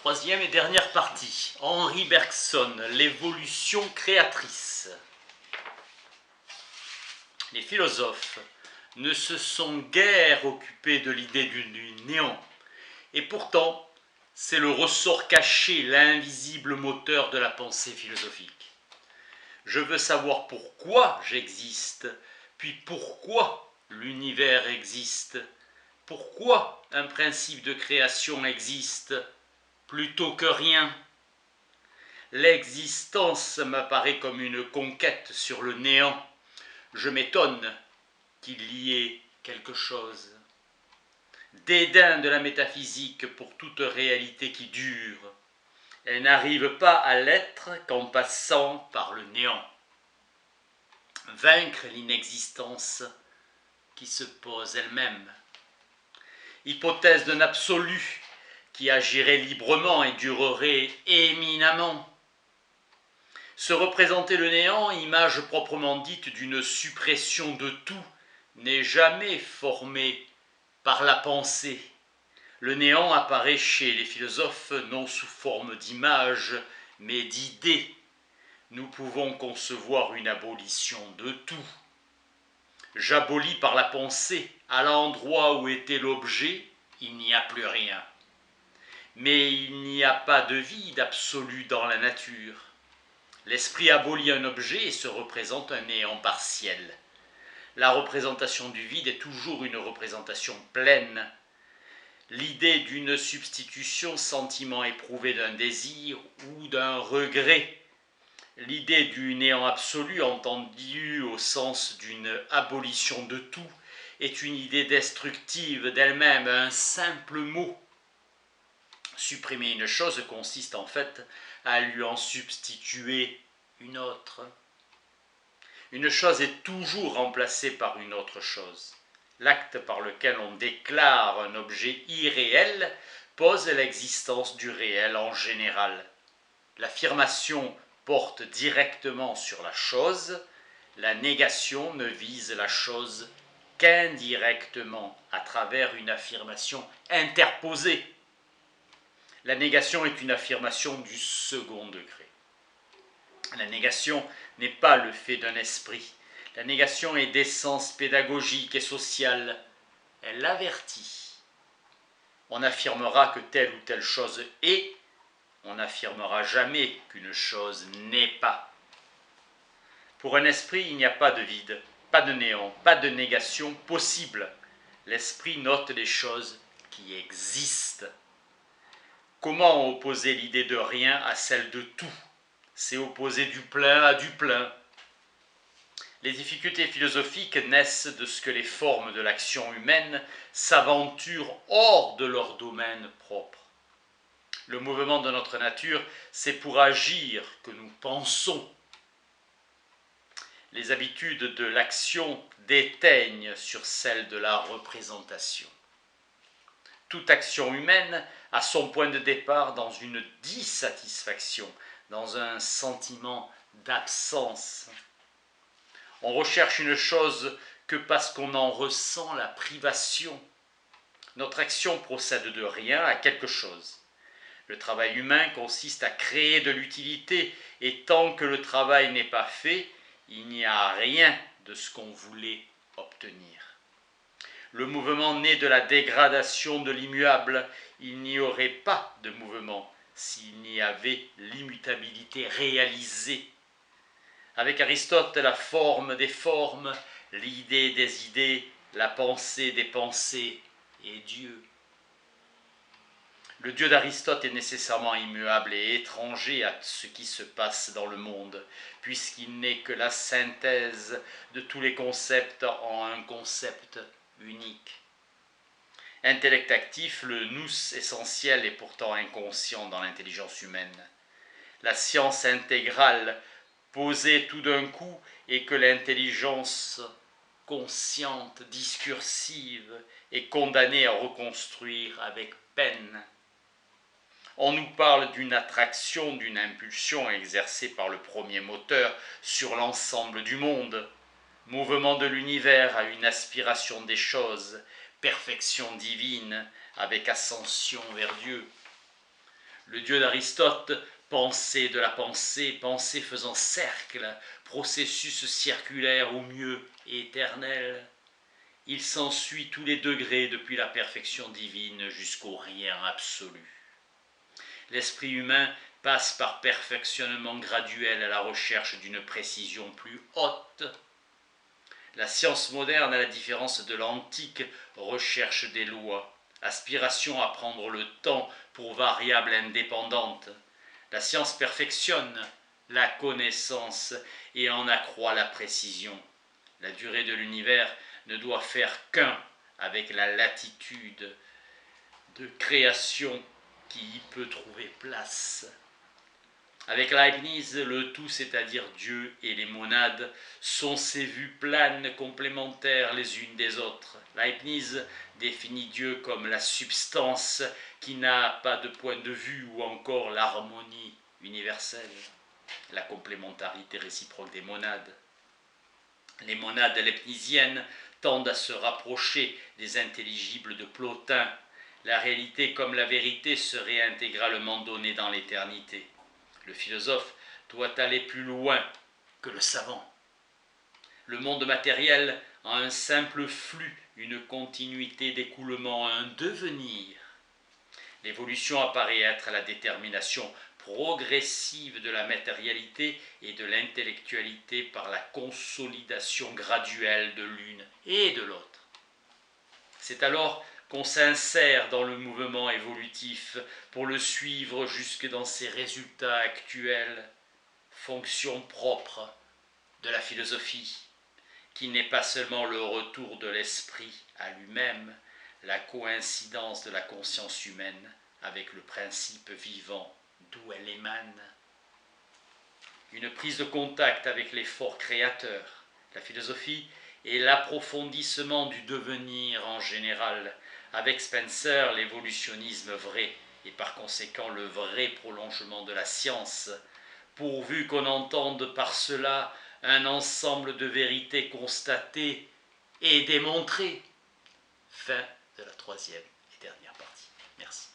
Troisième et dernière partie. Henri Bergson, l'évolution créatrice. Les philosophes ne se sont guère occupés de l'idée du néant. Et pourtant, c'est le ressort caché, l'invisible moteur de la pensée philosophique. Je veux savoir pourquoi j'existe, puis pourquoi l'univers existe, pourquoi un principe de création existe, plutôt que rien. L'existence m'apparaît comme une conquête sur le néant. Je m'étonne qu'il y ait quelque chose. Dédain de la métaphysique pour toute réalité qui dure. Elle n'arrive pas à l'être qu'en passant par le néant. Vaincre l'inexistence qui se pose elle-même. Hypothèse d'un absolu qui agirait librement et durerait éminemment. Se représenter le néant, image proprement dite d'une suppression de tout, n'est jamais formé par la pensée. Le néant apparaît chez les philosophes non sous forme d'image, mais d'idées. Nous pouvons concevoir une abolition de tout. J'abolis par la pensée, à l'endroit où était l'objet, il n'y a plus rien. Mais il n'y a pas de vide absolu dans la nature. L'esprit abolit un objet et se représente un néant partiel. La représentation du vide est toujours une représentation pleine. L'idée d'une substitution, sentiment éprouvé d'un désir ou d'un regret. L'idée du néant absolu, entendue au sens d'une abolition de tout, est une idée destructive d'elle-même, un simple mot. Supprimer une chose consiste en fait à lui en substituer une autre. Une chose est toujours remplacée par une autre chose. L'acte par lequel on déclare un objet irréel pose l'existence du réel en général. L'affirmation porte directement sur la chose, la négation ne vise la chose qu'indirectement à travers une affirmation interposée. La négation est une affirmation du second degré. La négation n'est pas le fait d'un esprit. La négation est d'essence pédagogique et sociale. Elle l'avertit. On affirmera que telle ou telle chose est, on n'affirmera jamais qu'une chose n'est pas. Pour un esprit, il n'y a pas de vide, pas de néant, pas de négation possible. L'esprit note les choses qui existent. Comment opposer l'idée de rien à celle de tout? C'est opposer du plein à du plein. Les difficultés philosophiques naissent de ce que les formes de l'action humaine s'aventurent hors de leur domaine propre. Le mouvement de notre nature, c'est pour agir que nous pensons. Les habitudes de l'action déteignent sur celles de la représentation. Toute action humaine a son point de départ dans une dissatisfaction, dans un sentiment d'absence. On recherche une chose que parce qu'on en ressent la privation. Notre action procède de rien à quelque chose. Le travail humain consiste à créer de l'utilité, et tant que le travail n'est pas fait, il n'y a rien de ce qu'on voulait obtenir. Le mouvement naît de la dégradation de l'immuable. Il n'y aurait pas de mouvement s'il n'y avait l'immutabilité réalisée. Avec Aristote, la forme des formes, l'idée des idées, la pensée des pensées et Dieu. Le Dieu d'Aristote est nécessairement immuable et étranger à ce qui se passe dans le monde, puisqu'il n'est que la synthèse de tous les concepts en un concept unique. Intellect actif, le nous essentiel est pourtant inconscient dans l'intelligence humaine. La science intégrale, posée tout d'un coup, est que l'intelligence consciente, discursive, est condamnée à reconstruire avec peine. On nous parle d'une attraction, d'une impulsion exercée par le premier moteur sur l'ensemble du monde, mouvement de l'univers à une aspiration des choses, perfection divine avec ascension vers Dieu. Le Dieu d'Aristote, pensée de la pensée, pensée faisant cercle, processus circulaire ou mieux éternel. Il s'ensuit tous les degrés depuis la perfection divine jusqu'au rien absolu. L'esprit humain passe par perfectionnement graduel à la recherche d'une précision plus haute. La science moderne, à la différence de l'antique, recherche des lois, aspiration à prendre le temps pour variable indépendante. La science perfectionne la connaissance et en accroît la précision. La durée de l'univers ne doit faire qu'un avec la latitude de création qui y peut trouver place. Avec Leibniz, le tout, c'est-à-dire Dieu et les monades, sont ces vues planes complémentaires les unes des autres. Leibniz définit Dieu comme la substance qui n'a pas de point de vue ou encore l'harmonie universelle, la complémentarité réciproque des monades. Les monades leibniziennes tendent à se rapprocher des intelligibles de Plotin. La réalité comme la vérité serait intégralement donnée dans l'éternité. Le philosophe doit aller plus loin que le savant. Le monde matériel a un simple flux, une continuité d'écoulement, un devenir. L'évolution apparaît être la détermination progressive de la matérialité et de l'intellectualité par la consolidation graduelle de l'une et de l'autre. C'est alors qu'on s'insère dans le mouvement évolutif pour le suivre jusque dans ses résultats actuels, fonction propre de la philosophie, qui n'est pas seulement le retour de l'esprit à lui-même, la coïncidence de la conscience humaine avec le principe vivant d'où elle émane. Une prise de contact avec l'effort créateur. La philosophie est l'approfondissement du devenir en général. Avec Spencer, l'évolutionnisme vrai et par conséquent le vrai prolongement de la science, pourvu qu'on entende par cela un ensemble de vérités constatées et démontrées. Fin de la troisième et dernière partie. Merci.